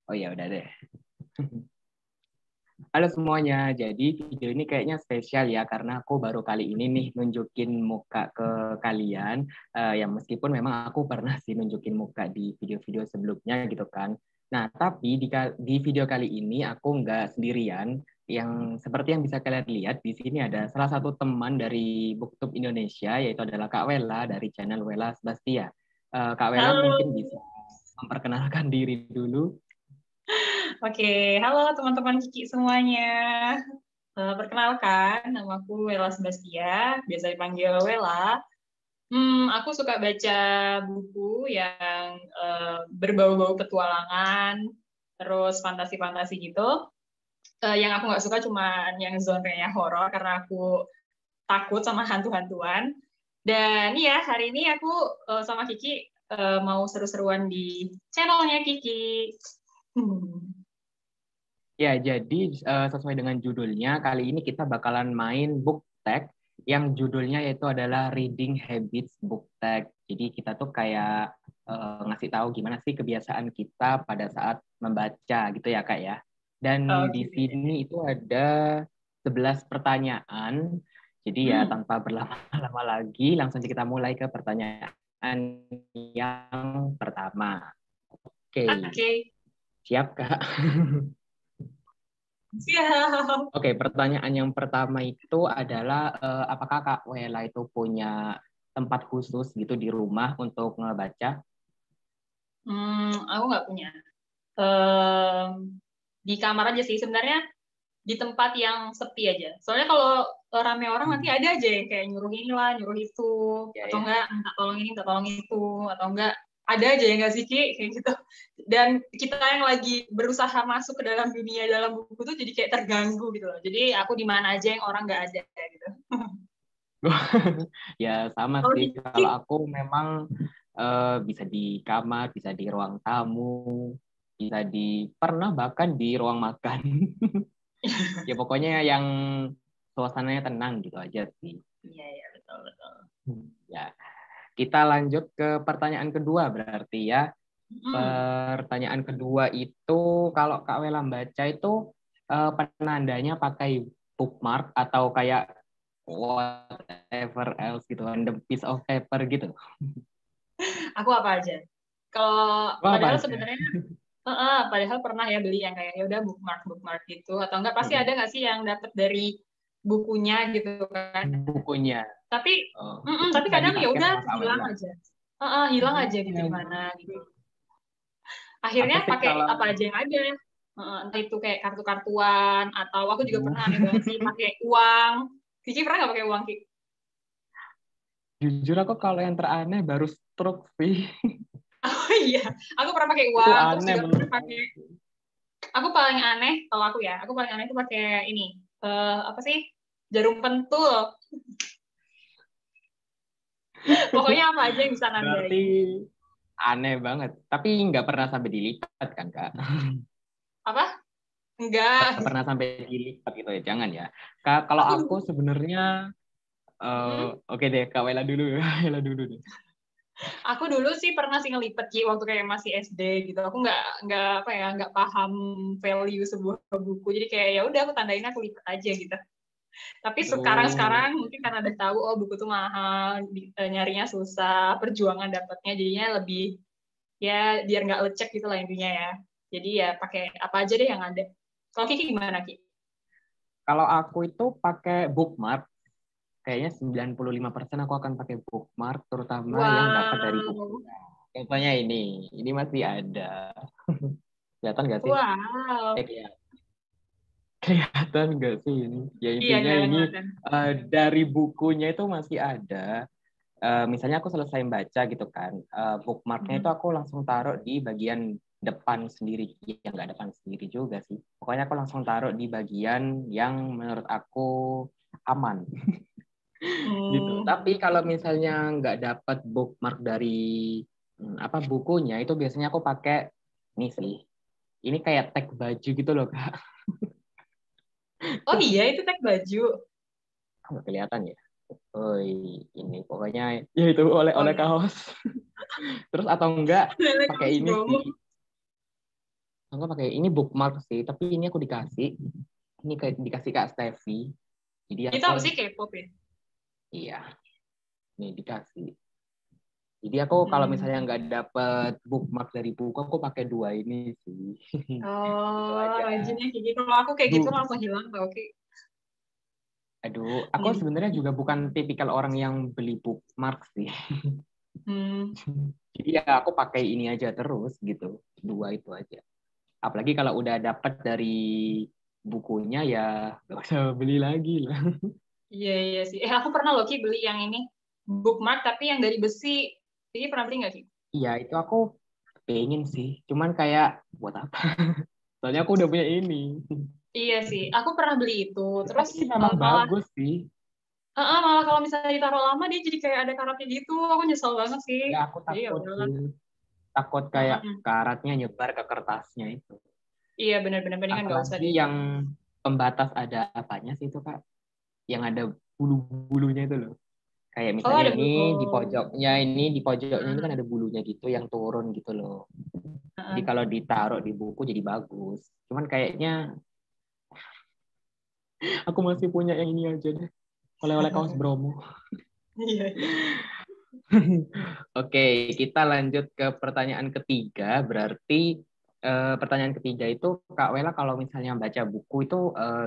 Oh ya udah deh. Halo semuanya, jadi video ini kayaknya spesial ya karena aku baru kali ini nih nunjukin muka ke kalian. Ya meskipun memang aku pernah sih nunjukin muka di video-video sebelumnya gitu kan. Nah tapi di video kali ini aku nggak sendirian. Yang seperti yang bisa kalian lihat di sini ada salah satu teman dari BookTube Indonesia yaitu adalah Kak Wela dari channel Wela Sebastia. Kak Wela mungkin Halo, bisa memperkenalkan diri dulu. oke, halo teman-teman Kiki semuanya. Perkenalkan, namaku Wela Sebastia, biasa dipanggil Wela. Aku suka baca buku yang berbau-bau petualangan, terus fantasi-fantasi gitu. Yang aku nggak suka cuma yang genre-nya horor karena aku takut sama hantu-hantuan. Dan ya, hari ini aku sama Kiki mau seru-seruan di channelnya Kiki. Ya, jadi sesuai dengan judulnya, kali ini kita bakalan main book tag yang judulnya yaitu adalah Reading Habits Book Tag. Jadi kita tuh kayak ngasih tahu gimana sih kebiasaan kita pada saat membaca gitu ya, Kak ya. Dan di Oke. sini itu ada 11 pertanyaan. Jadi ya Hmm. tanpa berlama-lama lagi, langsung aja kita mulai ke pertanyaan yang pertama. Oke, Oke, siap, Kak? siap. Oke, pertanyaan yang pertama itu adalah apakah Kak Wela itu punya tempat khusus gitu di rumah untuk ngebaca? Aku nggak punya. Em, di kamar aja sih sebenarnya, di tempat yang sepi aja. Soalnya kalau rame orang nanti Hmm. ada aja yang kayak nyuruh inilah, nyuruh itu, Ya, atau ya. enggak minta tolong ini, minta tolong itu, atau enggak ada aja yang nggak sih Ki? Kayak gitu. Dan kita yang lagi berusaha masuk ke dalam dunia dalam buku tuh jadi kayak terganggu gitu loh. Jadi aku di mana aja yang orang nggak ada gitu. Ya, sama Kalau sih. Kiki, Kalau aku memang bisa di kamar, bisa di ruang tamu, bisa di pernah bahkan di ruang makan. Ya pokoknya yang suasananya tenang gitu aja sih. iya ya betul betul. Ya, kita lanjut ke pertanyaan kedua berarti ya. Hmm. Pertanyaan kedua itu kalau Kak Wela baca itu penandanya pakai bookmark atau kayak whatever else gitu, random piece of paper gitu. Aku apa aja? Kalau Wah, apa padahal aja? sebenarnya padahal pernah ya beli yang kayak ya udah bookmark bookmark gitu atau enggak pasti ada Mm-mm. nggak sih yang dapat dari bukunya gitu kan. Bukunya. Tapi Itu tapi nggak kadang ya dipakai udah sama Kak hilang Wela. aja. Hilang aja gitu Ya, di mana gitu. aku Akhirnya sih pakai kalau apa aja yang ada. Entah itu kayak kartu-kartuan atau aku juga pernah aneh banget sih pakai uang. Kiki pernah nggak pakai uang Kiki? jujur aku kalau yang teraneh baru stroke sih. Oh iya, aku pernah pakai Itu uang, terus aneh juga pernah menurut pakai. aku. Aku paling aneh, kalau aku ya, aku paling aneh itu pakai ini, apa sih? Jarum pentul. Pokoknya apa aja yang bisa Berarti nandain. aneh banget. Tapi nggak pernah sampai dilipat kan, Kak? Apa? Enggak. Pernah sampai dilipat gitu ya, jangan ya. Kalau Aku aku dulu. sebenarnya Mm, oke deh, Kak Wela dulu. Wela dulu deh. aku dulu sih pernah sih ngelipet Ki waktu kayak masih SD gitu. Aku nggak apa ya nggak paham value sebuah buku. Jadi kayak ya udah aku tandain aku lipet aja gitu. Tapi Oh, sekarang mungkin karena udah tahu oh buku tuh mahal, nyarinya susah, perjuangan dapatnya jadinya lebih ya biar nggak lecek gitu lah intinya ya. Jadi ya pakai apa aja deh yang ada. Kalau Kiki gimana Ki? kalau aku itu pakai bookmark, kayaknya 95% aku akan pakai bookmark, terutama yang dapat dari buku. Wow, Contohnya ini masih ada. Kelihatan nggak sih? wow. Kelihatan. Kelihatan nggak sih ini? Ya Iya intinya kelihatan ini kelihatan. dari bukunya itu masih ada. Misalnya aku selesai baca gitu kan, bookmarknya itu Hmm. aku langsung taruh di bagian depan sendiri, yang nggak depan sendiri juga sih. Pokoknya aku langsung taruh di bagian yang menurut aku aman gitu. Tapi Hmm. kalau misalnya nggak dapat bookmark dari apa bukunya, itu biasanya aku pakai ini sih. Ini kayak tag baju gitu loh, Kak. Oh iya itu tag baju. Nggak kelihatan ya. Oh, ini pokoknya ya itu Oh oleh iya. kaos. Terus atau enggak Lele pakai kaos ini sih. promo. Aku pakai ini bookmark sih, tapi ini aku dikasih. Ini kayak dikasih Kak Steffi. Jadi Itu apa aku, sih K-pop ya? iya, ini dikasih. Jadi aku kalau misalnya Hmm. nggak dapet bookmark dari buku, aku pakai dua ini sih. Gitu Oh, aja. rajinnya Kiki. Kalau aku kayak gitu langsung hilang tau, Ki. Aduh, aku Jadi, sebenarnya juga bukan tipikal orang yang beli bookmark sih. hmm, Jadi ya aku pakai ini aja terus gitu. Dua itu aja. Apalagi kalau udah dapat dari bukunya ya nggak usah beli lagi lah. iya iya sih. Aku pernah loh Ki beli yang ini bookmark tapi yang dari besi. Kiki pernah beli nggak Ki? Iya, itu aku pengen sih. Cuman kayak buat apa? Soalnya aku udah punya ini. Iya sih. Aku pernah beli itu. Terus Tapi ini memang malah, bagus sih. malah kalau misalnya ditaruh lama dia jadi kayak ada karatnya gitu. Aku nyesel banget sih. Ya aku Jadi ya takut udahlah. sih. Takut kayak Mm-mm. karatnya nyebar ke kertasnya itu. Iya benar-benar mendingan nggak usah Apalagi deh. yang pembatas ada apanya sih itu Kak? Yang ada bulu-bulunya itu loh. Kayak Oh misalnya ada ini di oh. pojoknya ini kan Mm-mm. ada bulunya gitu yang turun gitu loh. Jadi Mm-mm. kalau ditaruh di buku jadi bagus. Cuman kayaknya aku masih punya yang ini aja deh. Oleh-oleh kaos Bromo. Iya iya. Oke, kita lanjut ke pertanyaan ketiga. Berarti pertanyaan ketiga itu Kak Wela kalau misalnya baca buku itu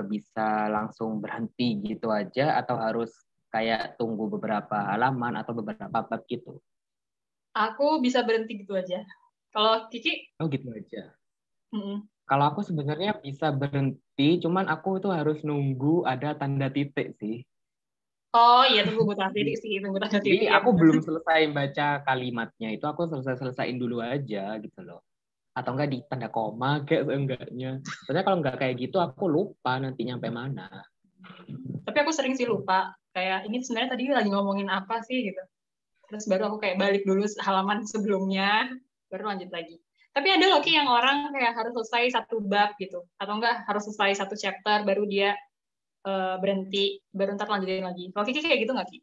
bisa langsung berhenti gitu aja atau harus kayak tunggu beberapa halaman atau beberapa bab gitu? Aku bisa berhenti gitu aja. Kalau Kiki, Oh gitu aja. mm-mm. Kalau aku sebenarnya bisa berhenti, cuman aku itu harus nunggu ada tanda titik sih. Oh iya tunggu buta titik Jadi sih, tunggu tanda jadi titik ya aku benar. belum selesai baca kalimatnya itu aku selesaiin dulu aja gitu loh. Atau enggak di tanda koma kayak seenggaknya. Soalnya kalau enggak kayak gitu aku lupa nanti nyampe mana. Tapi aku sering sih lupa. Kayak ini sebenarnya tadi lagi ngomongin apa sih gitu. Terus baru aku kayak balik dulu halaman sebelumnya, baru lanjut lagi. Tapi ada loh Ki yang orang kayak harus selesai satu bab gitu. Atau enggak harus selesai satu chapter baru dia berhenti, baru ntar lanjutin lagi. Kalau Kiki kayak gitu nggak Ki?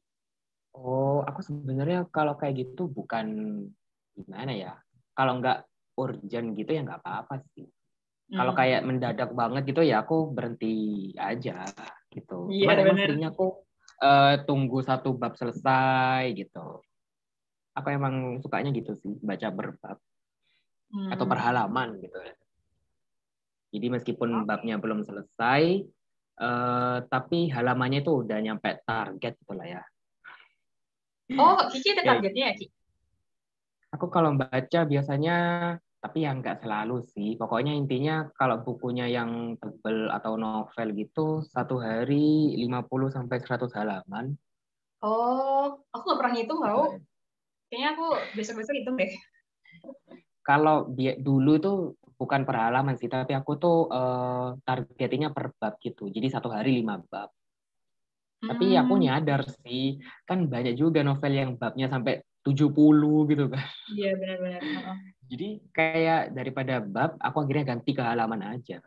Oh, aku sebenarnya kalau kayak gitu bukan gimana ya. Kalau enggak urgent gitu ya enggak apa-apa sih. Kalau Hmm. kayak mendadak banget gitu ya aku berhenti aja gitu. Iya Cuman emang benar. seringnya aku tunggu satu bab selesai gitu. Aku emang sukanya gitu sih, baca berbab atau per Hmm. halaman gitu ya. Jadi meskipun Oke. babnya belum selesai, tapi halamannya itu udah nyampe target gitu lah ya. Oh, Kiki ada Kayak targetnya ya, Ki? aku kalau baca biasanya, tapi yang nggak selalu sih. Pokoknya intinya kalau bukunya yang tebel atau novel gitu, satu hari 50 sampai 100 halaman. Oh, aku nggak pernah ngitung Itu tau. aja. Kayaknya aku besok-besok hitung deh. Kalau dulu tuh bukan per halaman sih, tapi aku tuh targetinnya per bab gitu. Jadi satu hari 5 bab. Tapi aku Hmm, nyadar sih, kan banyak juga novel yang babnya sampai 70 gitu kan. iya benar-benar. Heeh. Jadi kayak daripada bab, aku akhirnya ganti ke halaman aja.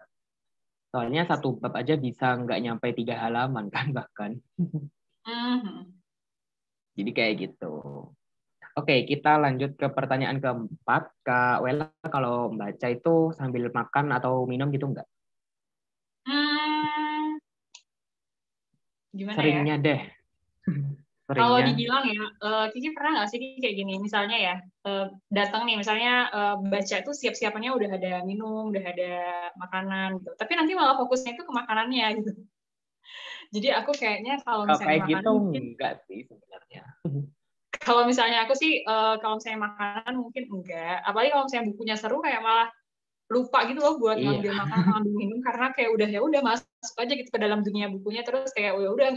Soalnya satu bab aja bisa nggak nyampe 3 halaman kan bahkan. Hmm. Jadi kayak gitu. Oke, kita lanjut ke pertanyaan keempat. Kak Wela, kalau baca itu sambil makan atau minum gitu nggak? Hmm, gimana ya? Seringnya deh, Kalau seringnya. dibilang ya, Kiki pernah nggak sih Kiki kayak gini? Misalnya ya, datang nih, misalnya baca tuh siap-siapannya udah ada minum, udah ada makanan gitu. Tapi nanti malah fokusnya itu ke makanannya gitu. Jadi aku kayaknya kalau Kalau misalnya kayak gitu makanan mungkin enggak sih sebenarnya. kalau misalnya aku sih kalau misalnya makanan mungkin enggak. Apalagi kalau misalnya bukunya seru kayak malah lupa gitu loh buat Iya, ngambil makan ngambil minum karena kayak udah ya udah masuk aja gitu ke dalam dunia bukunya terus kayak ya udah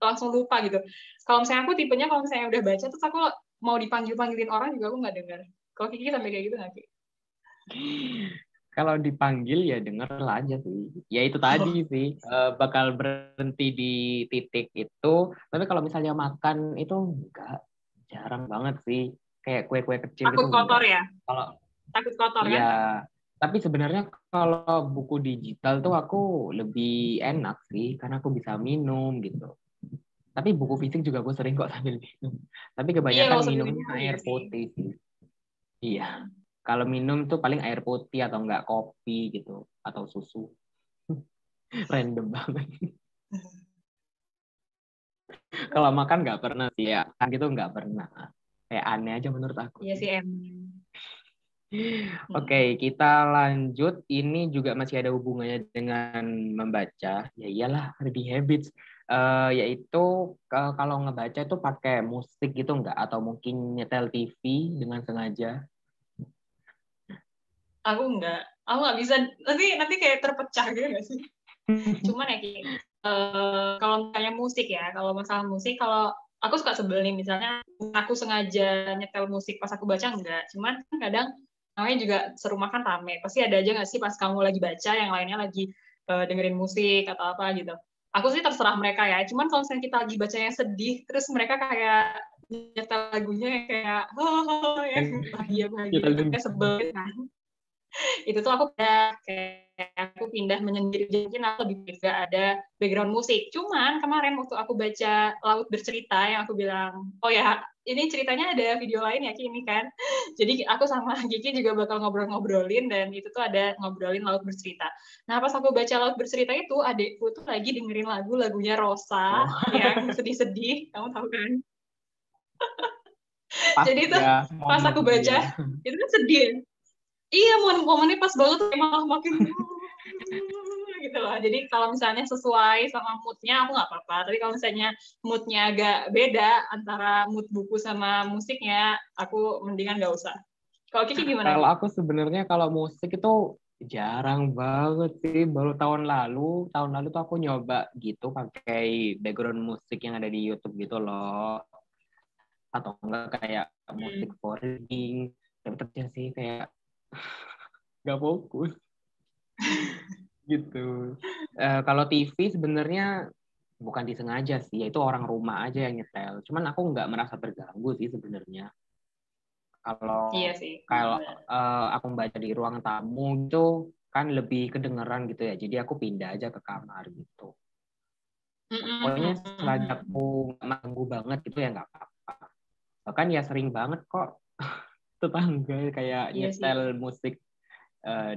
langsung lupa gitu. Kalau misalnya aku tipenya kalau misalnya udah baca terus aku mau dipanggil panggilin orang juga aku nggak dengar. Kalau Kiki sampai kayak gitu nggak Kiki? kalau dipanggil ya denger lah aja sih. Ya itu tadi Oh, sih, bakal berhenti di titik itu. Tapi kalau misalnya makan itu enggak, jarang banget sih. Kayak kue-kue kecil gitu takut kotor enggak. ya? Kalau Takut kotor iya, kan? tapi sebenarnya kalau buku digital tuh aku lebih enak sih, karena aku bisa minum gitu. Tapi buku fisik juga aku sering kok sambil minum. Tapi Iya kebanyakan kalau sambil minumnya minum iya air sih. putih sih. Iya. Kalau minum tuh paling air putih atau enggak kopi gitu atau susu. Random banget. Kalau makan nggak pernah sih ya, kan gitu nggak pernah. Kayak aneh aja menurut aku Iya sih. sih emang. Oke, kita lanjut. Ini juga masih ada hubungannya dengan membaca. Ya iyalah, reading habits. Yaitu kalau ngebaca itu pakai musik gitu nggak? Atau mungkin nyetel TV dengan sengaja? Aku nggak bisa, nanti kayak terpecah gitu nggak sih? Cuman ya Ki, kalau misalnya musik ya, kalau masalah musik, kalau aku suka sebel nih, misalnya aku sengaja nyetel musik pas aku baca enggak, cuman kadang namanya juga serumah kan rame, pasti ada aja nggak sih pas kamu lagi baca, yang lainnya lagi dengerin musik atau apa gitu. Aku sih terserah mereka ya, cuman kalau misalnya kita lagi baca yang sedih, terus mereka kayak nyetel lagunya yang kayak ya bahagia bahagia Nyetel gitu, dulu. kayak sebel gitu kan. Itu tuh aku pindah menyendiri, mungkin aku lebih bisa ada background musik. Cuman kemarin waktu aku baca Laut Bercerita yang aku bilang, oh ya ini ceritanya ada video lain ya Ki ini kan. Jadi aku sama Kiki juga bakal ngobrol-ngobrolin, dan itu tuh ada ngobrolin Laut Bercerita. Nah pas aku baca Laut Bercerita itu, adekku tuh lagi dengerin lagunya Rosa Oh, yang sedih-sedih, kamu tahu kan. pas Jadi tuh ya pas aku baca, momennya. itu kan sedih. Iya, momennya pas banget, malah makin gitu loh. Jadi kalau misalnya sesuai sama moodnya, aku nggak apa-apa. Tapi kalau misalnya moodnya agak beda antara mood buku sama musiknya, aku mendingan nggak usah. Kalau Kiki gimana, Kalau Ki? aku sebenarnya kalau musik itu jarang banget sih. Baru tahun lalu tuh aku nyoba gitu pakai background musik yang ada di YouTube gitu loh. Atau enggak kayak musik Hmm. for reading. Tetep aja sih kayak nggak fokus gitu. Kalau TV sebenarnya bukan disengaja sih, yaitu orang rumah aja yang nyetel. Cuman aku nggak merasa terganggu sih sebenarnya. Kalau Iya sih. kalau aku membaca di ruang tamu itu kan lebih kedengeran gitu ya. Jadi aku pindah aja ke kamar gitu. Pokoknya selagi aku nggak mengganggu banget gitu ya nggak apa-apa. Bahkan ya sering banget kok tetangga kayak Iya nyetel sih. musik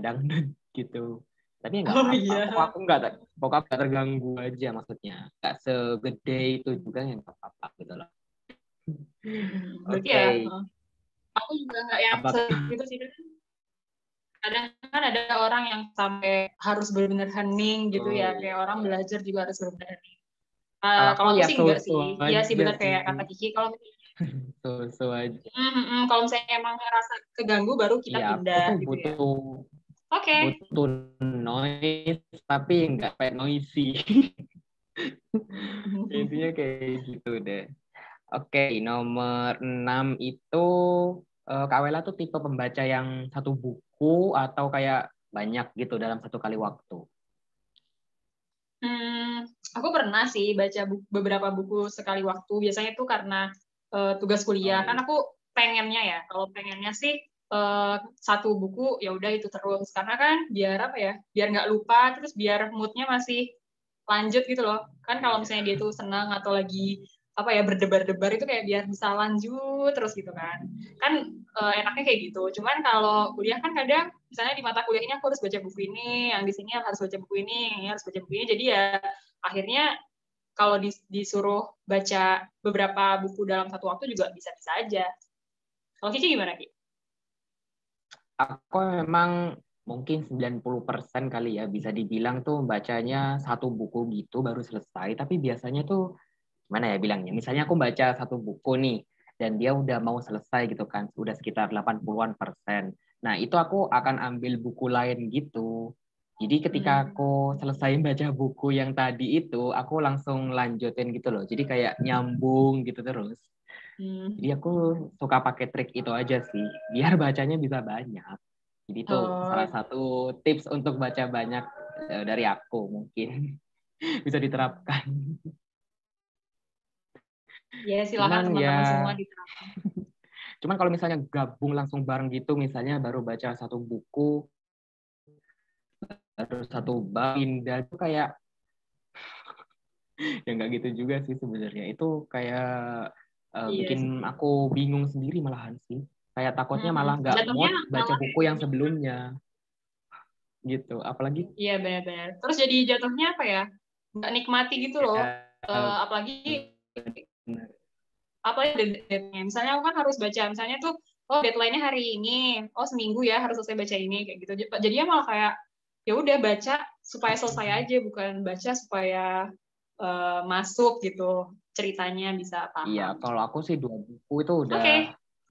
dangdut gitu. Tapi ya nggak Oh apa-apa. iya. Pokoknya nggak terganggu aja maksudnya. Nggak segede itu juga yang nggak apa-apa gitu loh. Berarti ya, Oke, aku juga nggak yang apa gitu sih. Kadang kan ada orang yang sampai harus benar-benar hening gitu oh, ya, kayak iya. orang belajar juga harus benar-benar hening. Kalau aku Kalau aku ya sih enggak so-so sih, iya sih aja benar sih. kayak kata Kiki. Kalau So-so aja. kalau misalnya emang ngerasa keganggu, baru kita Iya, aku pindah tuh gitu ya. butuh Oke. butuh noise tapi nggak kayak noisy. Intinya kayak gitu deh. Oke, nomor 6 itu Kak Wela tuh tipe pembaca yang satu buku atau kayak banyak gitu dalam satu kali waktu. Hmm, aku pernah sih baca beberapa buku sekali waktu. Biasanya itu karena tugas kuliah. Oh, Kan aku pengennya ya, kalau pengennya sih satu buku ya udah itu terus. Karena kan biar apa ya, biar nggak lupa, terus biar moodnya masih lanjut gitu loh. Kan kalau iya. misalnya dia tuh senang atau lagi apa ya berdebar-debar, itu kayak biar bisa lanjut terus gitu kan. Kan enaknya kayak gitu. Cuman kalau kuliah kan kadang misalnya di mata kuliah ini aku harus baca buku ini, yang di sini harus baca buku ini, yang harus baca buku ini. Jadi ya akhirnya kalau disuruh baca beberapa buku dalam satu waktu juga bisa-bisa aja. Kalau Kiki gimana, Ki? Aku memang mungkin 90% kali ya bisa dibilang tuh bacanya satu buku gitu baru selesai. Tapi biasanya tuh gimana ya bilangnya? Misalnya aku baca satu buku nih dan dia udah mau selesai gitu kan, udah sekitar 80-an%. Nah, itu aku akan ambil buku lain gitu. Jadi ketika Hmm. aku selesai baca buku yang tadi itu, aku langsung lanjutin gitu loh. Jadi kayak nyambung gitu terus. Jadi Hmm. aku suka pakai trik itu aja sih, biar bacanya bisa banyak. Jadi itu salah Oh, satu tips untuk baca banyak dari aku mungkin bisa diterapkan. ya silakan Cuman ya, teman-teman semua diterapkan. cuman kalau misalnya gabung langsung bareng gitu, misalnya baru baca satu buku, baru satu bab, pindah itu kayak ya nggak gitu juga sih sebenarnya. Itu kayak Iya bikin sih. aku bingung sendiri malahan sih. Kayak takutnya malah nggak Jatuhnya mood baca malah buku yang sebelumnya gitu. Apalagi iya benar-benar. Terus jadi jatuhnya apa ya? Nggak nikmati gitu loh. Apalagi deadline-nya. Misalnya aku kan harus baca, misalnya tuh, oh deadline-nya hari ini, oh seminggu ya harus selesai baca ini kayak gitu. Jadinya malah kayak ya udah baca supaya selesai aja, bukan baca supaya masuk gitu ceritanya bisa iya, paham. kalau aku sih 2 buku itu udah Oke.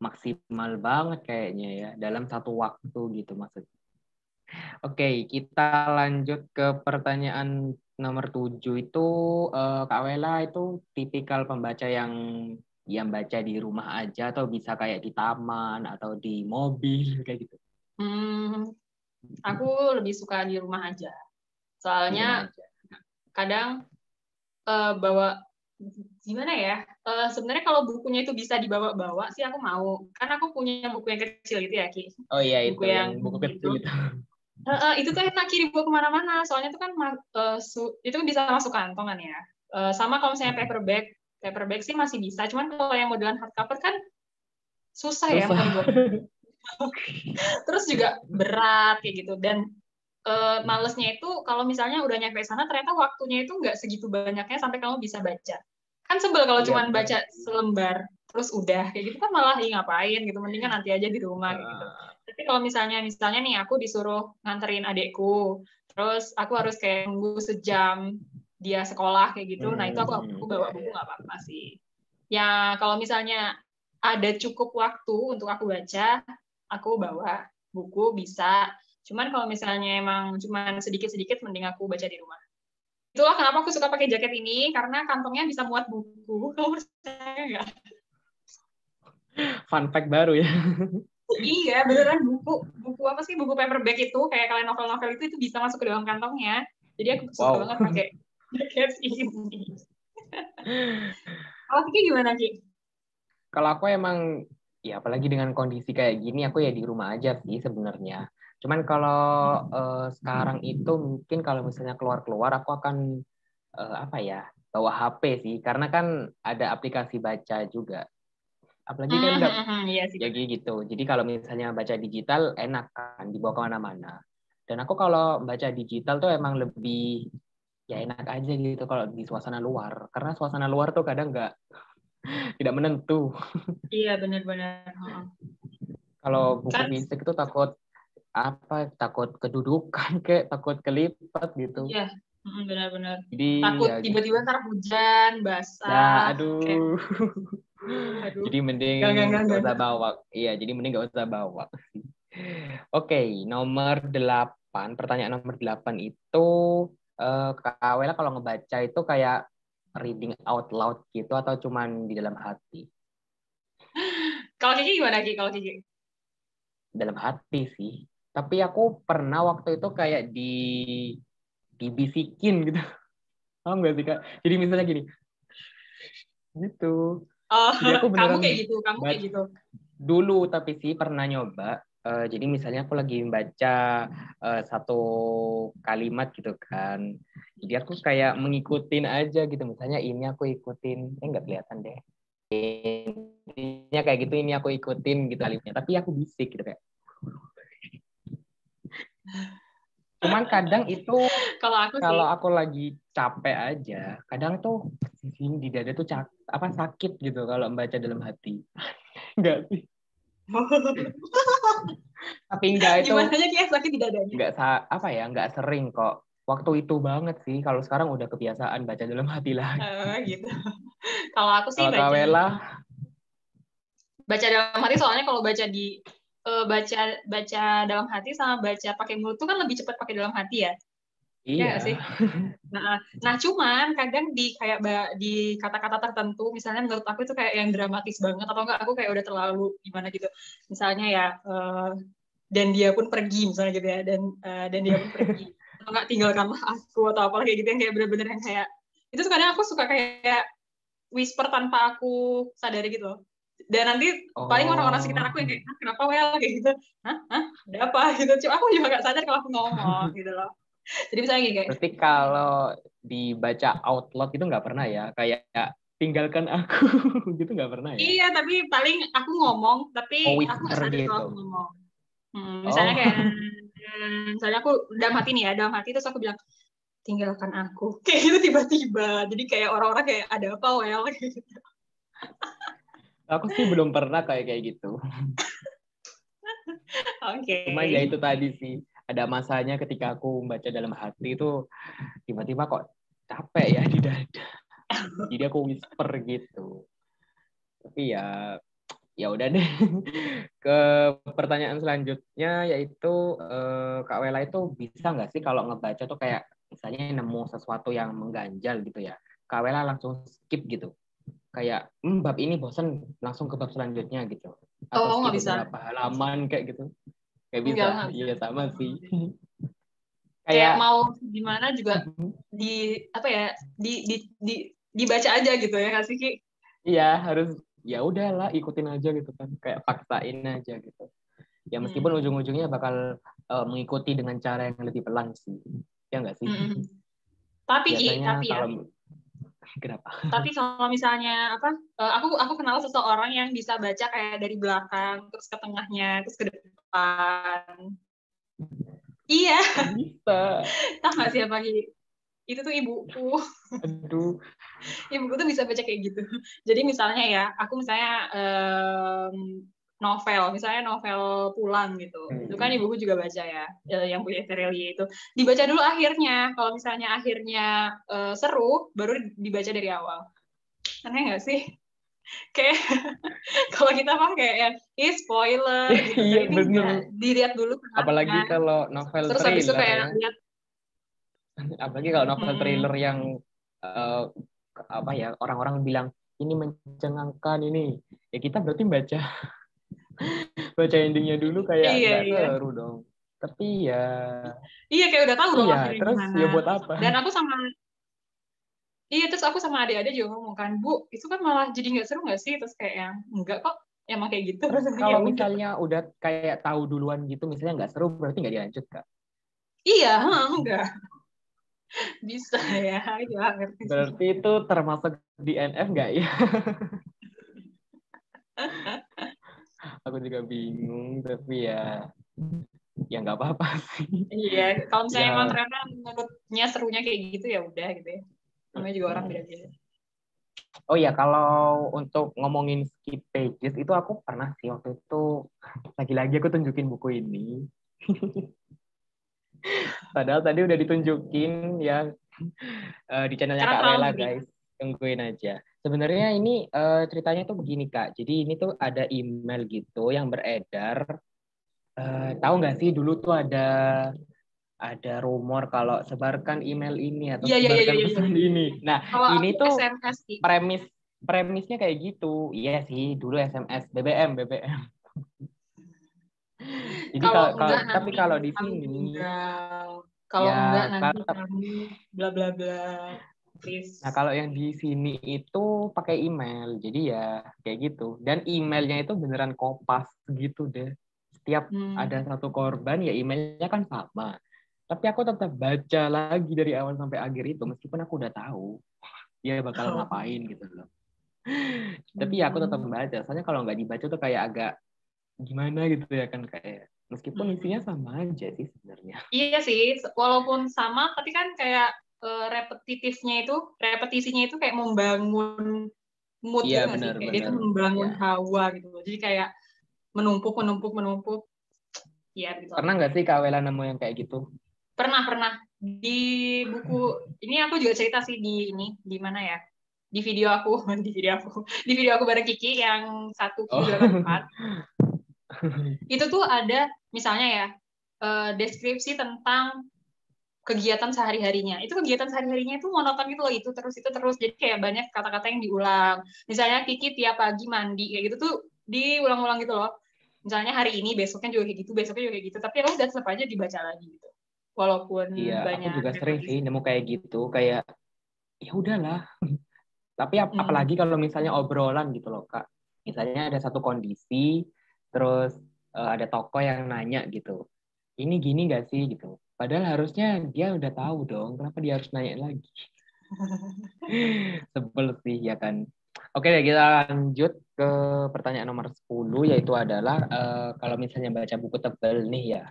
maksimal banget kayaknya ya dalam satu waktu gitu maksudnya. Oke, kita lanjut ke pertanyaan nomor 7 itu Kak Wela itu tipikal pembaca yang baca di rumah aja atau bisa kayak di taman atau di mobil kayak gitu. Hmm, aku lebih suka di rumah aja. Di rumah Soalnya aja. kadang bawa gimana ya? Sebenarnya kalau bukunya itu bisa dibawa-bawa sih aku mau. Kan aku punya buku yang kecil gitu ya, Ki. Oh iya Buku itu yang yang buku kecil gitu. itu. Itu tuh enak kirim dibawa kemana-mana. Soalnya itu kan itu bisa masuk kantongan ya. Sama kalau misalnya paperback sih masih bisa. Cuman kalau yang modelan hardcover kan susah ya mau Susah. dibawa. Terus juga berat kayak gitu. Dan malesnya itu kalau misalnya udah nyampe sana ternyata waktunya itu nggak segitu banyaknya sampai kamu bisa baca. Kan sebel kalau Iya cuma benar. baca selembar terus udah kayak gitu kan malah ngapain gitu, mendingan nanti aja di rumah kayak gitu. Tapi kalau misalnya nih aku disuruh nganterin adekku, terus aku harus kayak nunggu sejam dia sekolah kayak gitu, nah itu aku Ya, bawa buku ya. nggak apa-apa sih. Ya kalau misalnya ada cukup waktu untuk aku baca, aku bawa buku bisa. Cuman kalau misalnya emang cuman sedikit-sedikit, mending aku baca di rumah. Itulah kenapa aku suka pakai jaket ini, karena kantongnya bisa muat buku. Kamu percaya nggak? Fun fact baru ya. Iya, beneran buku apa sih, buku paperback itu, kayak kalian novel-novel itu bisa masuk ke dalam kantongnya. Jadi aku suka Wow. banget pakai jaket ini. Kalau Kiki gimana, Ki? Kalau aku emang ya apalagi dengan kondisi kayak gini aku ya di rumah aja sih sebenarnya. Cuman kalau sekarang itu mungkin kalau misalnya keluar-keluar aku akan apa ya bawa HP sih karena kan ada aplikasi baca juga. Apalagi kan nggak Iya sih, ya bener. gitu. Jadi kalau misalnya baca digital enak kan dibawa kemana-mana. Dan aku kalau baca digital tuh emang lebih ya enak aja gitu kalau di suasana luar. Karena suasana luar tuh kadang nggak tidak menentu. Iya, bener-bener. Kalau buku Kan, fisik itu takut kedudukan kayak takut kelipat gitu. iya, benar-benar. Jadi Takut ya tiba-tiba ntar hujan, nah basah, kayak, aduh. aduh, Jadi mending gak enggak. usah bawa. Iya, jadi mending gak usah bawa. Oke, nomor 8. Pertanyaan nomor 8 itu Kak Wela kalau ngebaca itu kayak reading out loud gitu atau cuman di dalam hati? Kalau Kiki gimana, Ki? Kalau Kiki? Dalam hati sih. Tapi aku pernah waktu itu kayak dibisikin gitu. Paham gak sih Kak? Jadi misalnya gini, gitu. Oh, Jadi aku beneran kamu kayak baca gitu. dulu, tapi sih pernah nyoba. Jadi misalnya aku lagi baca satu kalimat gitu kan. Jadi aku kayak mengikutin aja gitu. Misalnya ini aku ikutin, nggak kelihatan deh. Intinya kayak gitu ini aku ikutin gitu kalimatnya. Tapi aku bisik gitu kayak. Cuman kadang itu Kalau aku sih, kalau aku lagi capek aja, kadang tuh sini di dada tuh apa sakit gitu kalau membaca dalam hati. Enggak sih. Tapi enggak itu gimana aja Ki sakit di dadanya. enggak apa ya, enggak sering kok. Waktu itu banget sih. Kalau sekarang udah kebiasaan baca dalam hati lagi. Gitu. Kalau aku sih Kalau Kawela, baca dalam hati, soalnya kalau baca baca baca dalam hati sama baca pakai mulut tuh kan lebih cepat pakai dalam hati ya. Ya nggak sih? iya. Nah, cuman kadang di kayak di kata-kata tertentu, misalnya menurut aku itu kayak yang dramatis banget, atau enggak aku kayak udah terlalu gimana gitu. Misalnya ya, dan dia pun pergi misalnya gitu ya, dan dia pun pergi. Atau enggak tinggalkanlah aku atau apa kayak gitu yang kayak bener-bener yang kayak itu tuh kadang aku suka kayak whisper tanpa aku sadari gitu loh. Dan nanti paling orang-orang sekitar Oh. aku yang kayak, kenapa Well kayak gitu, ada apa gitu. Cuma aku juga nggak sadar kalau aku ngomong gitu loh. Jadi misalnya gini kayak, Berarti kalau dibaca out loud itu nggak pernah ya? Kayak tinggalkan aku gitu nggak pernah ya? Iya, tapi paling aku ngomong, Oh, tapi aku nggak whisper sadar kalau gitu. aku ngomong. Misalnya Oh, kayak, misalnya aku dalam hati nih ya, dalam hati terus aku bilang, tinggalkan aku. Kayak gitu tiba-tiba. Jadi kayak orang-orang kayak, ada apa, Well? Gitu. aku sih belum pernah kayak kayak gitu. Oke. Cuma ya itu tadi sih, ada masanya ketika aku membaca dalam hati itu tiba-tiba kok capek ya di dada. Jadi aku whisper gitu. Tapi ya udah deh. Ke pertanyaan selanjutnya yaitu Kak Wela itu bisa nggak sih kalau ngebaca tuh kayak misalnya nemu sesuatu yang mengganjal gitu ya. Kak Wela langsung skip gitu. Kayak bab ini bosen langsung ke bab selanjutnya gitu. Oh, Atau aku skip nggak bisa. beberapa halaman kayak gitu. Kayak bisa. Enggak, nggak bisa. Iya sama sih. Kayak Kayak mau gimana juga di apa ya dibaca aja gitu ya kasih Ki. iya harus ya udahlah ikutin aja gitu kan. Kayak paksain aja gitu. Ya meskipun Hmm. ujung-ujungnya bakal mengikuti dengan cara yang lebih pelan sih. Ya nggak sih? Hmm. Tapi Ki, Biasanya tapi ya. kalau kenapa? Tapi kalau misalnya apa, aku kenal seseorang yang bisa baca kayak dari belakang, terus ke tengahnya, terus ke depan. Iya, Kok bisa? tahu nggak siapa Ki? Itu tuh ibuku. Aduh. Ibuku tuh bisa baca kayak gitu. Jadi misalnya ya, aku misalnya misalnya novel pulang gitu. Itu kan ibuku juga baca ya, yang punya Terelia itu. Dibaca dulu akhirnya. Kalau misalnya akhirnya seru, baru dibaca dari awal. Aneh nggak sih? Kayak kalau kita mah kayak yang spoiler gitu kan, Iya ini bener. enggak, dilihat dulu Apalagi tengahnya, kalau novel terus habis itu thriller kayak ya. lihat. Apalagi kalau novel thriller hmm, yang eh, apa ya orang-orang bilang ini mencengangkan ini. Ya kita berarti baca endingnya dulu kayak iya nggak iya seru dong. Tapi ya iya kayak udah tahu dong iya akhirnya terus gimana. ya buat apa? Dan aku sama Iya, terus aku sama adik-adik juga ngomong kan, Bu, itu kan malah jadi nggak seru nggak sih? Terus kayak yang, enggak kok, emang kayak gitu. Terus Ya kalau udah. misalnya udah kayak tahu duluan gitu misalnya nggak seru berarti nggak dilanjut Kak. Iya, enggak. Bisa ya, ya ngerti sih. Berarti itu termasuk di NF nggak ya? Aku juga bingung tapi ya nggak apa-apa sih. Iya, kalau misalnya emang Ya ternyata menurutnya serunya kayak gitu, ya udah gitu ya. Namanya juga orang beda-beda. oh ya kalau untuk ngomongin skip pages itu aku pernah sih waktu itu lagi-lagi aku tunjukin buku ini. Padahal tadi udah ditunjukin ya di channelnya Karena Kak terlalu Wela ngeri. guys. Tungguin aja. Sebenarnya ini ceritanya tuh begini Kak. Jadi ini tuh ada email gitu yang beredar. Tahu nggak sih dulu tuh ada rumor kalau sebarkan email ini atau Iya, iya, iya, sebarkan iya, iya. pesan ini. Nah, Kalau aku ini tuh SMS sih. premisnya kayak gitu. Iya sih, dulu SMS, BBM. Jadi Kalau enggak tapi nanti kalau di kamu sini meninggal. Kalau enggak ya nanti kalau kamu bla bla bla. Please. nah kalau yang di sini itu pakai email. Jadi ya kayak gitu. Dan emailnya itu beneran kopas gitu deh. Setiap ada Hmm. satu korban ya emailnya kan sama. Tapi aku tetap baca lagi dari awal sampai akhir itu meskipun aku udah tahu dia bakal ngapain gitu loh. Tapi ya aku tetap Hmm. membaca. Soalnya kalau nggak dibaca tuh kayak agak gimana gitu ya kan kayak meskipun isinya Hmm. sama aja sih sebenarnya. Iya sih, walaupun sama, tapi kan kayak repetisinya itu kayak membangun mood Iya gitu nggak sih? Kayak dia benar-benar tuh membangun ya. hawa gitu loh. Jadi kayak menumpuk, menumpuk, menumpuk. Ya gitu lah. Pernah nggak sih Kak Wela nemu yang kayak gitu? Pernah, pernah. Di buku, ini aku juga cerita sih di mana ya? Di video aku, di video aku bareng Kiki yang 1Q84. Oh. Itu tuh ada, misalnya ya, deskripsi tentang kegiatan sehari-harinya. Itu kegiatan sehari-harinya itu monoton gitu loh, itu terus. Jadi kayak banyak kata-kata yang diulang. Misalnya Kiki tiap pagi mandi kayak gitu tuh diulang-ulang gitu loh. Misalnya hari ini, besoknya juga kayak gitu, besoknya juga kayak gitu. Tapi ya udah tetap aja dibaca lagi gitu. Walaupun Iya, aku banyak juga sering sih repetisi. nemu kayak gitu, kayak ya udahlah. Tapi Hmm. apalagi kalau misalnya obrolan gitu loh, Kak. Misalnya ada satu kondisi, terus ada tokoh yang nanya gitu. Ini gini nggak sih gitu. Padahal harusnya dia udah tahu dong, kenapa dia harus nanya lagi? Sebel sih ya kan. Oke deh, kita lanjut ke pertanyaan nomor 10, yaitu adalah kalau misalnya baca buku tebal nih ya,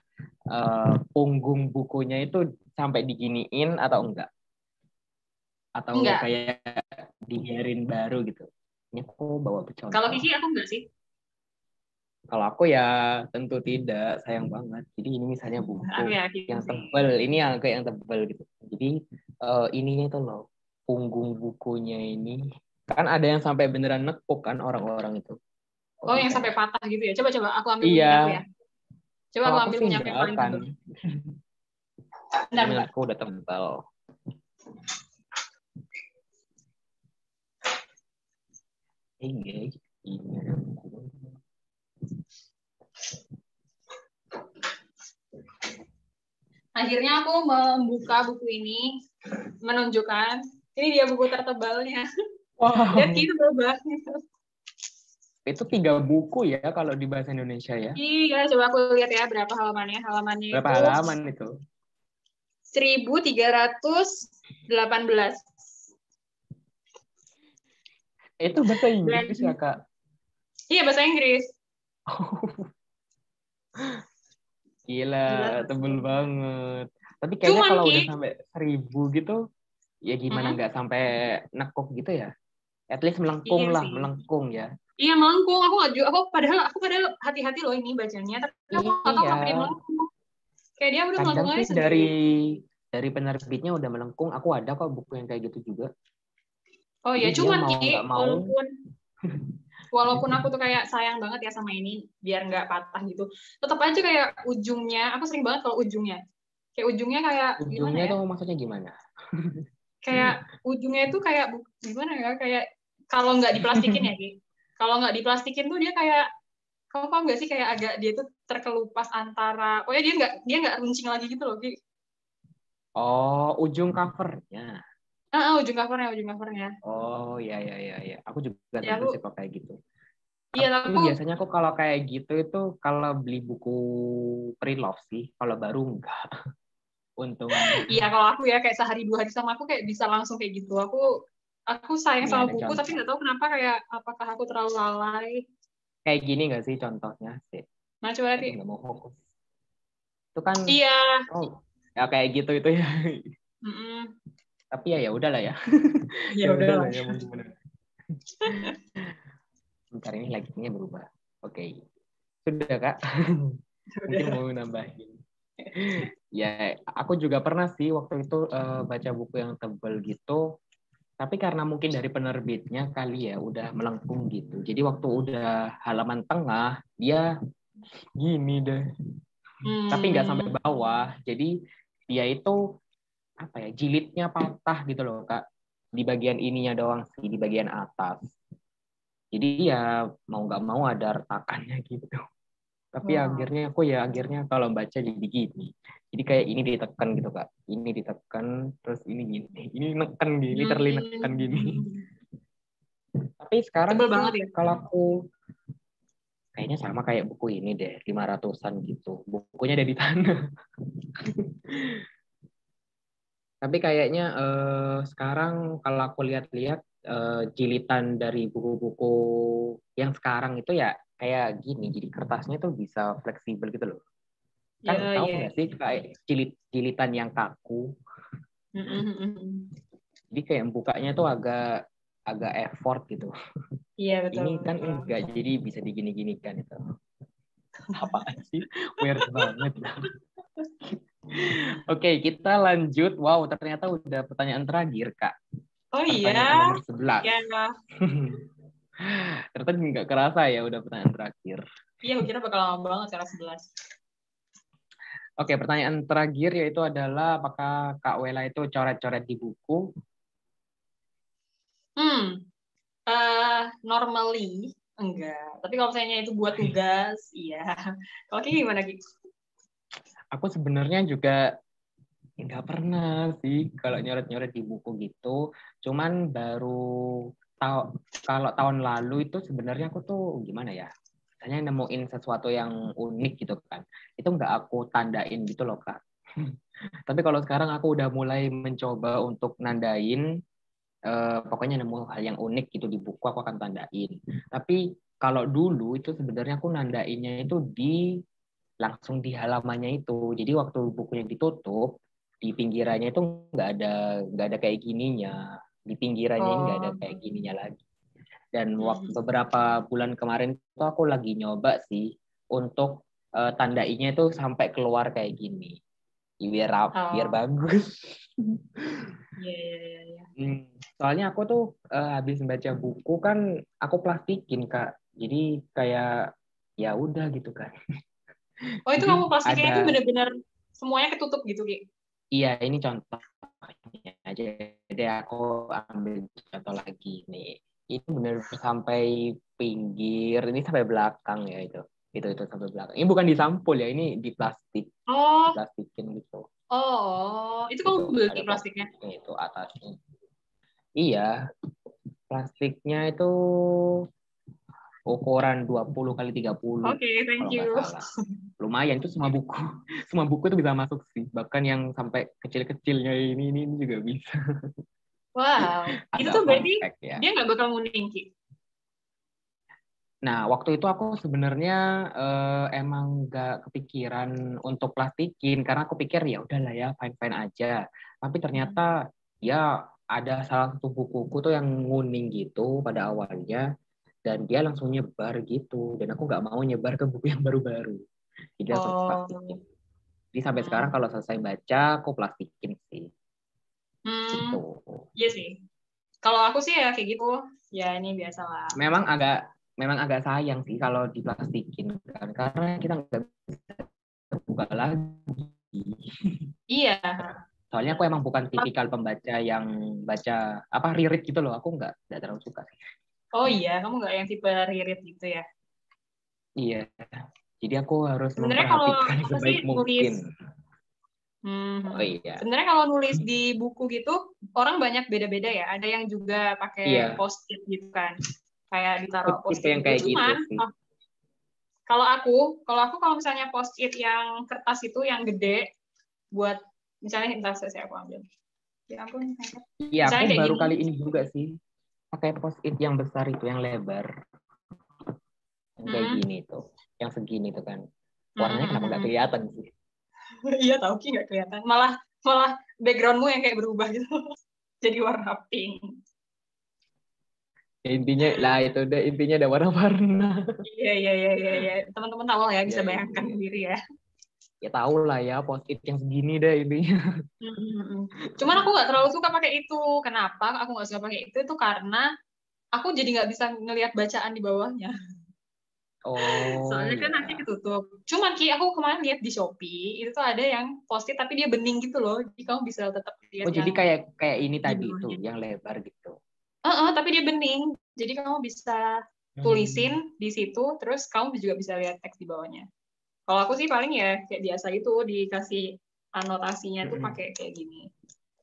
punggung bukunya itu sampai diginiin atau enggak? Atau Enggak. kayak dibiarin baru gitu? Ini aku bawa Kalau contoh. Kiki aku enggak sih. Kalau aku ya tentu tidak, sayang banget. Jadi ini misalnya Aku buku yakin yang sih. tebal, ini agak yang tebal gitu. Jadi ininya itu loh, punggung bukunya ini kan ada yang sampai beneran nekuk kan orang-orang itu. Kok Oh, yang bisa ya? sampai patah gitu ya. Coba aku ambil Iya, punya aku ya. Coba kalau aku aku ambil sih punya aku enggak yang paling akan. tebal. Ini Bentar. menurutku udah tebal. Guys, ini ada buku. Akhirnya aku membuka buku ini, menunjukkan ini dia buku tertebalnya. Lihat Wow, gitu tebal banget. itu 3 buku ya kalau di bahasa Indonesia ya. Iya, coba aku lihat ya berapa halamannya. Halamannya Berapa itu halaman itu? 1318. Itu bahasa Dan Inggris ya, Kak? iya bahasa Inggris. Gila, Gila tebel sih. banget. Tapi kayaknya Cuman kalau Ki, udah sampai 1000 gitu, ya gimana hmm, nggak sampai nekuk gitu ya? At least melengkung iya lah, sih. melengkung ya. Iya melengkung. Aku padahal hati-hati loh ini bacanya, tapi aku nggak tahu Iya, kenapa dia melengkung. Kayak dia udah kadang melengkung sih aja dari sendiri. penerbitnya udah melengkung. Aku ada kok buku yang kayak gitu juga. Oh Jadi ya, dia cuman mau Ki, nggak mau, walaupun aku tuh kayak sayang banget ya sama ini biar nggak patah gitu, tetap aja kayak ujungnya, aku sering banget kalau ujungnya kayak ujungnya kayak gimana ujungnya ya, tuh maksudnya gimana? kayak ujungnya itu kayak gimana ya, kayak kalau nggak diplastikin ya Ki, kalau nggak diplastikin tuh dia kayak, kamu paham nggak sih, kayak agak dia tuh terkelupas antara, pokoknya dia nggak runcing lagi gitu loh Ki. Oh, ujung covernya. Ujung covernya Oh, ya, ya, ya, ya. Aku juga ya sebel sih aku kalau kayak gitu. iya Tapi aku biasanya aku kalau kayak gitu itu kalau beli buku pre-love sih. Kalau baru enggak, untungnya. iya kalau aku ya kayak sehari 2 hari sama aku kayak bisa langsung kayak gitu, aku sayang Ini sama ada buku tapi contoh. nggak tahu kenapa, kayak apakah aku terlalu lalai. Kayak gini nggak sih contohnya sih? Nah, coba Aduh, nanti. nggak mau fokus. Itu kan, Iya. oh, ya kayak gitu itu ya. Mm-mm. Tapi ya udahlah ya. Ya Ya udahlah. udahlah ya, mau gimana. Bentar, ini lagi-nya berubah. Oke. Sudah, Kak. Mungkin Udah. mau nambahin. Ya, aku juga pernah sih waktu itu baca buku yang tebal gitu. Tapi karena mungkin dari penerbitnya kali ya udah melengkung gitu. Jadi waktu udah halaman tengah, dia gini deh. Tapi nggak sampai Hmm. bawah. Jadi dia itu apa ya, jilidnya patah gitu loh, Kak. Di bagian ininya doang sih, di bagian atas. Jadi ya mau nggak mau ada retakannya gitu. Tapi Wow. akhirnya kalau baca jadi gini. Jadi kayak ini ditekan gitu, Kak. Ini ditekan, terus ini gini. Ini neken gini, literally neken gini. Hmm. Tapi sekarang Tebel banget sih ya. kalau aku kayaknya sama kayak buku ini deh, 500-an gitu. Bukunya ada di tanah. Tapi kayaknya sekarang kalau aku lihat-lihat jilitan dari buku-buku yang sekarang itu ya kayak gini. Jadi kertasnya tuh bisa fleksibel gitu loh. Kan Iya, tahu iya. nggak sih kayak jilitan yang kaku. Mm-mm. Jadi kayak bukanya tuh agak agak effort gitu. Iya, betul. Ini kan enggak, jadi bisa digini-ginikan itu. Apaan sih? Weird banget. Oke, kita lanjut. Wow, ternyata udah pertanyaan terakhir, Kak. Oh iya. Pertanyaan nomor 11. Ya. Ternyata nggak kerasa ya udah pertanyaan terakhir. Iya, aku kira bakal lama banget sekarang 11. Oke, pertanyaan terakhir yaitu adalah apakah Kak Wela itu coret-coret di buku? Hmm. Normally enggak. Tapi kalau misalnya itu buat tugas, iya. Kalau kayak gimana, Ki? Aku sebenarnya juga nggak pernah sih kalau nyoret-nyoret di buku gitu. Cuman baru tahu kalau tahun lalu itu sebenarnya aku tuh gimana ya? Misalnya nemuin sesuatu yang unik gitu kan. Itu nggak aku tandain gitu loh, Kak. Tapi kalau sekarang aku udah mulai mencoba untuk nandain, pokoknya nemu hal yang unik gitu di buku aku akan tandain. Tapi kalau dulu itu sebenarnya aku nandainnya itu langsung di halamannya itu. Jadi waktu bukunya ditutup, di pinggirannya itu nggak ada kayak gininya. Di pinggirannya ini nggak ada Oh, kayak gininya lagi. Dan waktu mhm. beberapa bulan kemarin itu aku lagi nyoba sih untuk tandainya itu sampai keluar kayak gini. Biar Oh, bagus. iya, iya, iya, iya. Soalnya aku tuh habis baca buku kan aku plastikin Kak. Jadi kayak ya udah gitu kan. Oh, itu Jadi kamu plastiknya itu ada, bener-bener semuanya ketutup gitu, Ki? iya ini contohnya aja. Jadi aku ambil contoh lagi nih. Ini benar sampai pinggir, ini sampai belakang ya itu. Itu sampai belakang. Ini bukan disampul ya, ini di plastik, Oh, diplastikin gitu. oh, itu kamu Itu beli ada plastiknya? topiknya itu atasnya. Iya, plastiknya itu ukuran 20 kali 30 Oke, thank kalau nggak you. salah. Lumayan itu semua buku. Semua buku tuh bisa masuk sih. Bahkan yang sampai kecil-kecilnya ini juga bisa. Wow, itu Agak tuh fun berarti fact ya. dia nggak bakal nguning, Ki? Nah, waktu itu aku sebenarnya emang nggak kepikiran untuk plastikin karena aku pikir ya udahlah ya fine-fine aja. Tapi ternyata ya ada salah satu bukuku tuh yang nguning gitu pada awalnya dan dia langsung nyebar gitu dan aku nggak mau nyebar ke buku yang baru-baru. Jadi aku plastikin. Oh, Jadi sampai sekarang hmm. kalau selesai baca aku plastikin sih. Hmm, Gitu. iya sih. Kalau aku sih ya kayak gitu. Ya ini biasa lah. Memang agak sayang sih kalau diplastikin kan karena kita nggak bisa buka lagi. Iya. Soalnya aku emang bukan tipikal pembaca yang baca apa reread gitu loh. Aku nggak terlalu suka sih. Oh iya, kamu nggak yang tipe ririt gitu ya? Iya. Jadi aku harus Sebenarnya kalau memperhatikan apa sih sebaik nulis, mungkin. Oh iya. sebenarnya kalau nulis di buku gitu orang banyak beda-beda ya. Ada yang juga pakai Iya. post-it gitu kan, kayak Aku ditaruh tipe post-it yang gitu. kayak gitu Cuman sih. kalau misalnya post-it yang kertas itu yang gede buat misalnya entar saya aku ambil. Ya ampun, Iya, aku misalnya kayak baru gini. kali ini juga sih pakai post-it yang besar itu, yang lebar, yang kayak Hmm, gini tuh, yang segini tuh kan. hmm, Warnanya hmm, kenapa hmm, nggak hmm. kelihatan sih? Iya tahu Ki nggak kelihatan. Malah malah backgroundmu yang kayak berubah gitu. Jadi warna pink. Ya, intinya lah itu udah intinya ada warna-warna. Iya iya iya iya iya. Teman-teman tahu lah ya bisa Ya bayangkan ini. sendiri ya. Ya tahu lah ya post-it yang segini deh intinya. Hmm. Cuman aku nggak terlalu suka pakai itu. Kenapa? Aku nggak suka pakai itu karena aku jadi nggak bisa ngelihat bacaan di bawahnya. Oh Soalnya kan nanti ya. ketutup. Cuman Ki, aku kemarin lihat di Shopee itu tuh ada yang post-it tapi dia bening gitu loh. Jadi kamu bisa tetap lihat Oh jadi yang kayak ini di tadi tuh bawahnya. yang lebar gitu. Tapi dia bening. Jadi kamu bisa tulisin Hmm. di situ, terus kamu juga bisa lihat teks di bawahnya. Kalau aku sih paling ya kayak biasa itu dikasih anotasinya tuh Mm-mm. pakai kayak gini.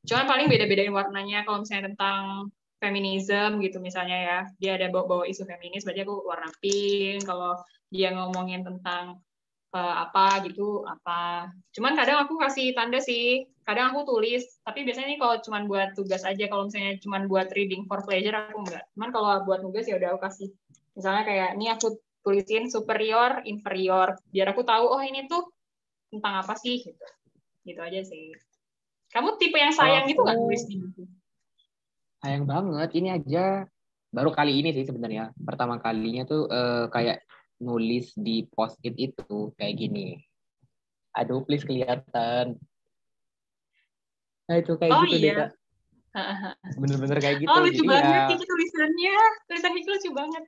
Cuman paling beda-bedain warnanya kalau misalnya tentang feminism gitu misalnya ya. Dia ada bawa-bawa isu feminis, berarti aku warna pink. Kalau dia ngomongin tentang apa gitu, apa. Cuman kadang aku kasih tanda sih. Kadang aku tulis, tapi biasanya nih kalau cuman buat tugas aja, kalau misalnya cuman buat reading for pleasure aku enggak. Cuman kalau buat tugas ya udah aku kasih. Misalnya kayak ini aku tulisin superior, inferior, biar aku tahu oh ini tuh tentang apa sih gitu. Gitu aja sih. Kamu tipe yang Kalau sayang gitu aku nggak nulis di buku? sayang banget ini aja baru kali ini sih sebenarnya. Pertama kalinya tuh kayak nulis di post-it itu kayak gini. Aduh, please kelihatan. Nah, itu kayak Oh gitu deh, Kak. iya. Bener-bener kayak Oh gitu. lucu Jadi banget ya, Kiki tulisannya. Tulisan Kiki lucu banget.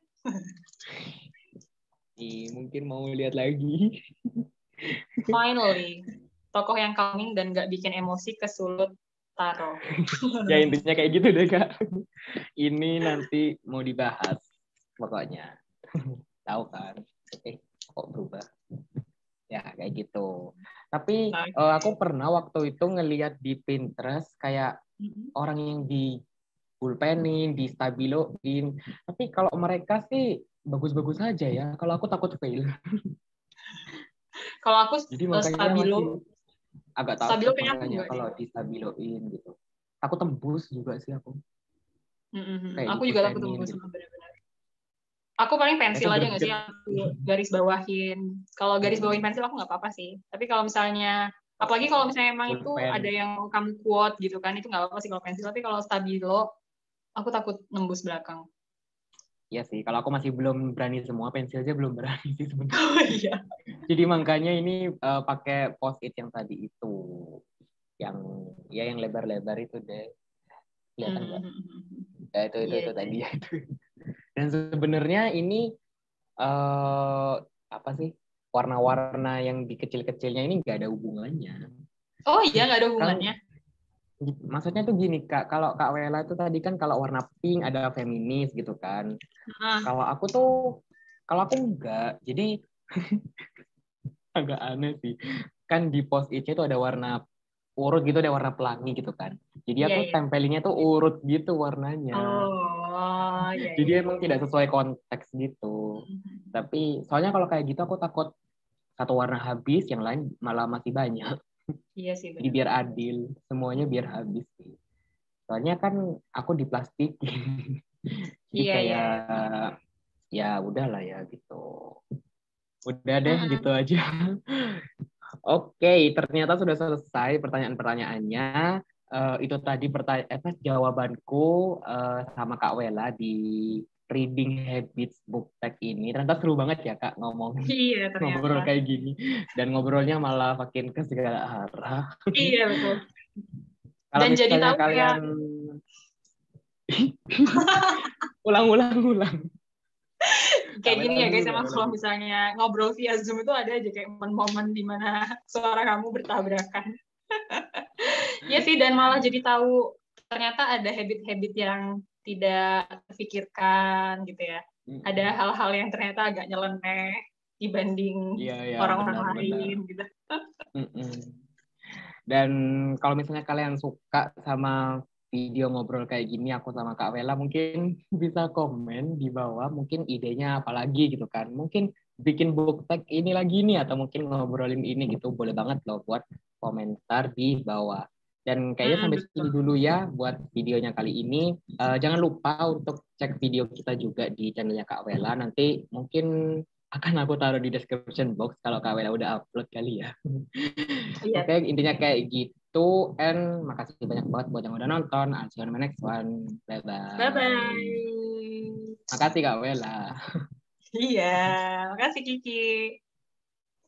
mungkin mau lihat lagi. Finally, tokoh yang calming dan nggak bikin emosi kesulut Taro. Ya, intinya kayak gitu deh, Kak. Ini nanti mau dibahas, pokoknya. Tahu kan? Kok berubah? Ya, kayak gitu. Tapi aku Oke. pernah waktu itu ngeliat di Pinterest kayak orang yang di pulpenin, di stabiloin. Tapi kalau mereka sih bagus-bagus aja ya. Kalau aku takut fail. Kalau aku Jadi makanya stabilo masih. agak Stabilo takut kayaknya aku makanya enggak deh. kalau distabiloin gitu. Aku tembus juga sih aku. Kayak Aku juga takut dikusenin tembus, gitu. benar-benar. Aku paling Itu pensil aja nggak sih, greget. aku garis bawahin. Kalau garis bawahin pensil aku nggak apa-apa sih. Tapi kalau misalnya, apalagi kalau misalnya emang itu ada Pulpen. yang kamu quote gitu kan, itu nggak apa-apa sih kalau pensil. Tapi kalau stabilo, aku takut nembus belakang. Iya sih, kalau aku masih belum berani semua, pensil aja belum berani sih sebenarnya. Oh iya. Jadi makanya ini pakai post-it yang tadi itu. Yang ya yang lebar-lebar itu deh. Kelihatan nggak? Ya itu Iya, itu iya. tadi ya itu. Dan sebenarnya ini apa sih? Warna-warna yang di kecil-kecilnya ini nggak ada hubungannya. Oh iya, nggak ada Kan hubungannya. maksudnya tuh gini Kak, kalau Kak Wela itu tadi kan kalau warna pink ada feminis gitu kan. Ah, Kalau aku tuh kalau aku enggak. Jadi agak aneh sih. Kan di post it itu ada warna urut gitu, ada warna pelangi gitu kan. Jadi iya, aku iya. tempelinnya tuh urut gitu warnanya. Oh, iya, Jadi iya. emang tidak sesuai konteks gitu. Tapi soalnya kalau kayak gitu aku takut satu warna habis, yang lain malah masih banyak. Iya sih, Jadi biar benar-benar. adil, semuanya biar habis sih. Soalnya kan aku diplastik. Jadi Iya, iya, kayak iya. ya udahlah ya gitu. Udah deh gitu aja. Oke, ternyata sudah selesai pertanyaan-pertanyaannya. Itu tadi jawabanku sama Kak Wela di Reading Habits Book Tag ini. Ternyata seru banget ya Kak ngomong Iya, ternyata. ngobrol kayak gini. Dan ngobrolnya malah makin ke segala arah. Iya, betul. Kalau Dan jadi misalnya tahu kayak kalian ulang. Kak kayak gini Wela ya dulu, guys, Kak emang Wela kalau dulu. misalnya ngobrol via Zoom itu ada aja kayak momen-momen di mana suara kamu bertabrakan. Ya sih, dan malah jadi tahu ternyata ada habit-habit yang tidak terfikirkan gitu ya. Ada hal-hal yang ternyata agak nyeleneh dibanding Iya, ya, orang-orang benar-benar. lain gitu. Dan kalau misalnya kalian suka sama video ngobrol kayak gini, aku sama Kak Wela mungkin bisa komen di bawah, mungkin idenya apa lagi gitu kan. Mungkin bikin book tag ini lagi nih, atau mungkin ngobrolin ini gitu. Boleh banget loh buat komentar di bawah. Dan kayaknya sampai Betul. sini dulu ya buat videonya kali ini. Jangan lupa untuk cek video kita juga di channelnya Kak Wela. Nanti mungkin akan aku taruh di description box kalau Kak Wela udah upload kali ya. Iya. Oke, intinya kayak gitu. And makasih banyak banget buat yang udah nonton. I'll see you on my next one. Bye Bye-bye. bye. Makasih Kak Wela. Iya, makasih Kiki.